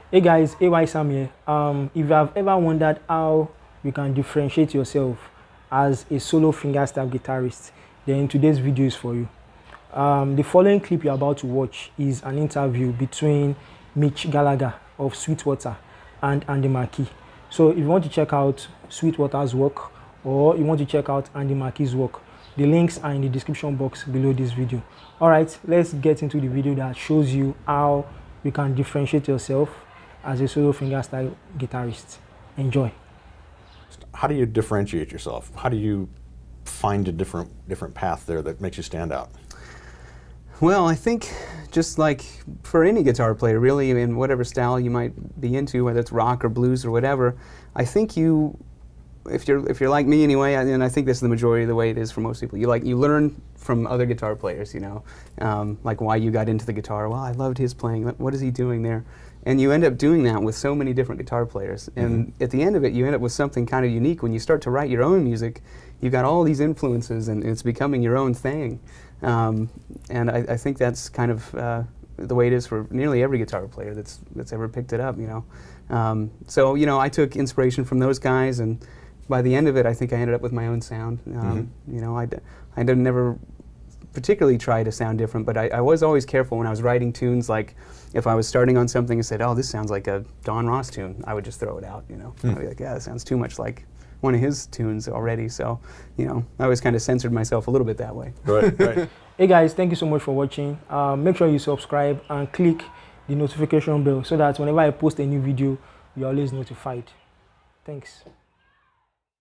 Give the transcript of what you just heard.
Hey guys, AY Sam here. If you have ever wondered how you can differentiate yourself as a solo fingerstyle guitarist, then today's video is for you. The following clip you're about to watch is an interview between Mitch of Sweetwater and Andy Mckee. So if you want to check out Sweetwater's work or you want to check out Andy Mckee's work, the links are in the description box below this video. Alright, let's get into the video that shows you how you can differentiate yourself as a solo fingerstyle guitarist. Enjoy. How do you differentiate yourself? How do you find a different path there that makes you stand out? Well, I think just like for any guitar player, really, in whatever style you might be into, whether it's rock or blues or whatever, I think you, if you're like me anyway, and I think this is the majority of the way it is for most people, you learn from other guitar players, you know, like why you got into the guitar. Well, I loved his playing. What is he doing there? And you end up doing that with so many different guitar players. And at the end of it, you end up with something kind of unique. When you start to write your own music, you've got all these influences and it's becoming your own thing. And I think that's kind of the way it is for nearly every guitar player that's ever picked it up, you know. So, you know, I took inspiration from those guys, and by the end of it, I think I ended up with my own sound. You know, I didn't never particularly try to sound different, but I was always careful when I was writing tunes. Like if I was starting on something and said, oh, this sounds like a Don Ross tune, I would just throw it out, you know. I'd be like, yeah, that sounds too much like one of his tunes already. So, you know, I always kind of censored myself a little bit that way. Right. Hey guys, thank you so much for watching. Make sure you subscribe and click the notification bell so that whenever I post a new video, you're always notified. Thanks.